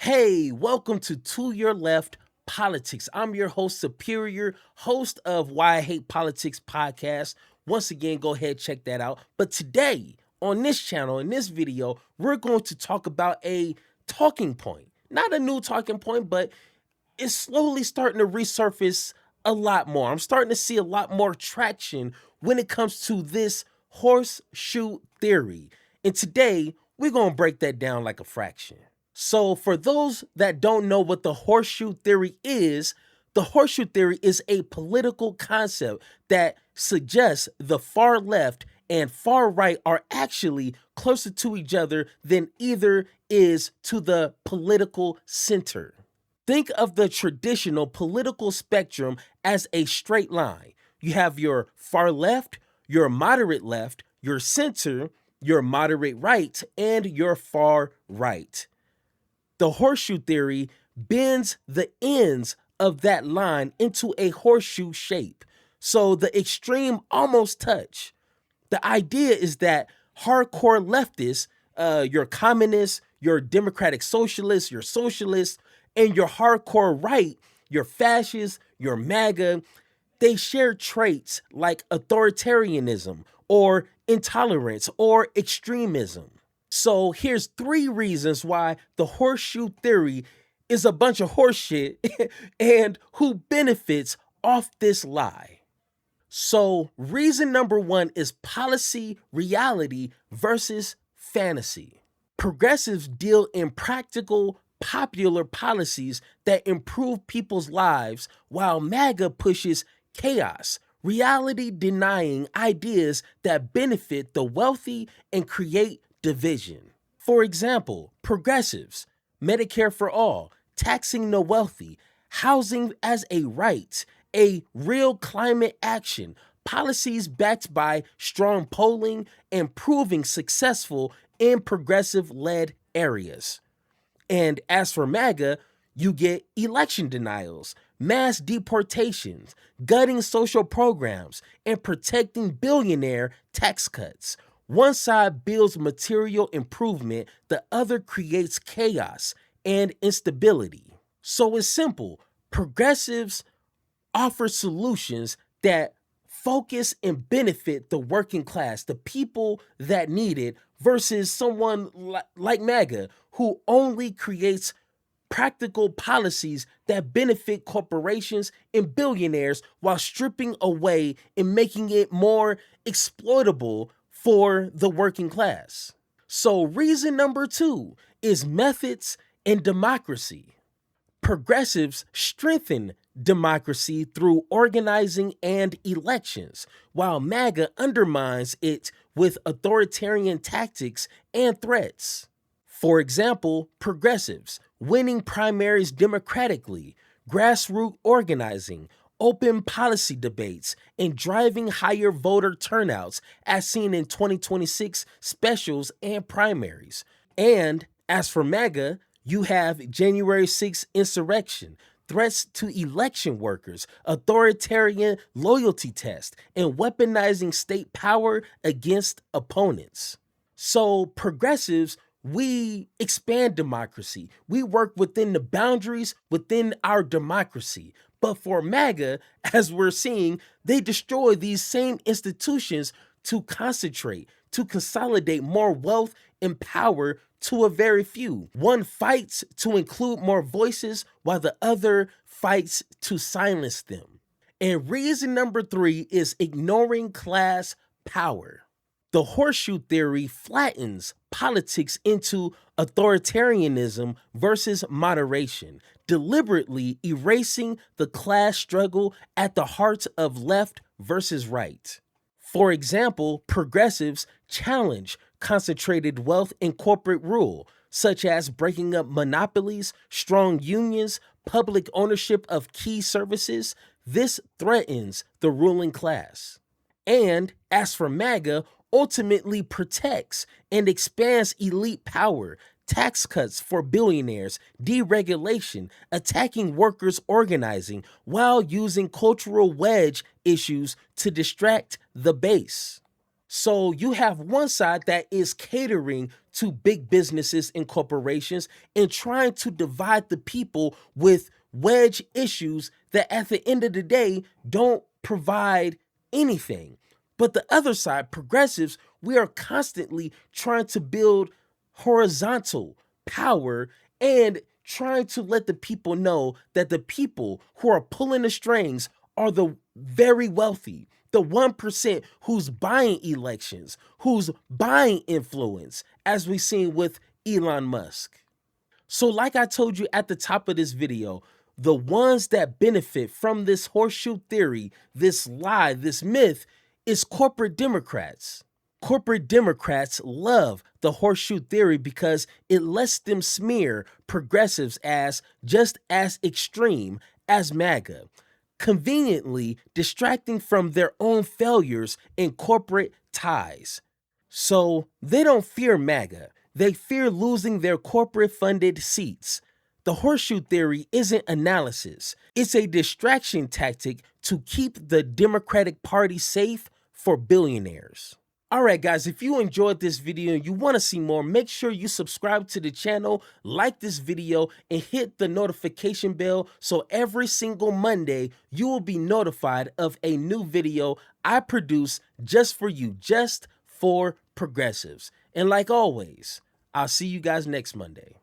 Hey, welcome to Your Left Politics. I'm your host, Superior, host of Why I Hate Politics podcast. Once again, go ahead, check that out. But today, on this channel, in this video, we're going to talk about a talking point. Not a new talking point, but it's slowly starting to resurface a lot more. I'm starting to see a lot more traction when it comes to this horseshoe theory. And today, we're going to break that down like a fraction. So, for those that don't know what the horseshoe theory is, the horseshoe theory is a political concept that suggests the far left and far right are actually closer to each other than either is to the political center. Think of the traditional political spectrum as a straight line. You have your far left, your moderate left, your center, your moderate right, and your far right. The horseshoe theory bends the ends of that line into a horseshoe shape, so the extreme almost touch. The idea is that hardcore leftists, your communists, your democratic socialists, your socialists, and your hardcore right, your fascists, your MAGA, they share traits like authoritarianism or intolerance or extremism. So here's 3 reasons why the horseshoe theory is a bunch of horseshit and who benefits off this lie. So reason number 1 is policy reality versus fantasy. Progressives deal in practical, popular policies that improve people's lives, while MAGA pushes chaos, reality denying ideas that benefit the wealthy and create division. For example, progressives, Medicare for all, taxing the wealthy, housing as a right, a real climate action, policies backed by strong polling and proving successful in progressive-led areas. And as for MAGA, you get election denials, mass deportations, gutting social programs, and protecting billionaire tax cuts. One side builds material improvement, the other creates chaos and instability. So it's simple. Progressives offer solutions that focus and benefit the working class, the people that need it, versus someone like MAGA who only creates practical policies that benefit corporations and billionaires while stripping away and making it more exploitable for the working class. So reason number 2 is methods and democracy. Progressives strengthen democracy through organizing and elections, while MAGA undermines it with authoritarian tactics and threats. For example, progressives winning primaries democratically, grassroots organizing, open policy debates, and driving higher voter turnouts as seen in 2026 specials and primaries. And as for MAGA, you have January 6th insurrection, threats to election workers, authoritarian loyalty tests, and weaponizing state power against opponents. So progressives, we expand democracy. We work within the boundaries within our democracy. But for MAGA, as we're seeing, they destroy these same institutions to concentrate, to consolidate more wealth and power to a very few. One fights to include more voices while the other fights to silence them. And reason number 3 is ignoring class power. The horseshoe theory flattens politics into authoritarianism versus moderation, deliberately erasing the class struggle at the heart of left versus right. For example, progressives challenge concentrated wealth and corporate rule, such as breaking up monopolies, strong unions, public ownership of key services. This threatens the ruling class. And as for MAGA, ultimately protects and expands elite power, tax cuts for billionaires, deregulation, attacking workers organizing, while using cultural wedge issues to distract the base. So you have one side that is catering to big businesses and corporations and trying to divide the people with wedge issues that at the end of the day don't provide anything. But the other side, progressives, we are constantly trying to build horizontal power and trying to let the people know that the people who are pulling the strings are the very wealthy, the 1% who's buying elections, who's buying influence, as we've seen with Elon Musk. So, like I told you at the top of this video, the ones that benefit from this horseshoe theory, this lie, this myth, is corporate Democrats. Corporate Democrats love the horseshoe theory because it lets them smear progressives as just as extreme as MAGA, conveniently distracting from their own failures in corporate ties. So they don't fear MAGA, they fear losing their corporate funded seats. The horseshoe theory isn't analysis, it's a distraction tactic to keep the Democratic Party safe for billionaires. Alright guys, if you enjoyed this video and you want to see more, make sure you subscribe to the channel, like this video, and hit the notification bell so every single Monday you will be notified of a new video I produce just for you, just for progressives. And like always, I'll see you guys next Monday.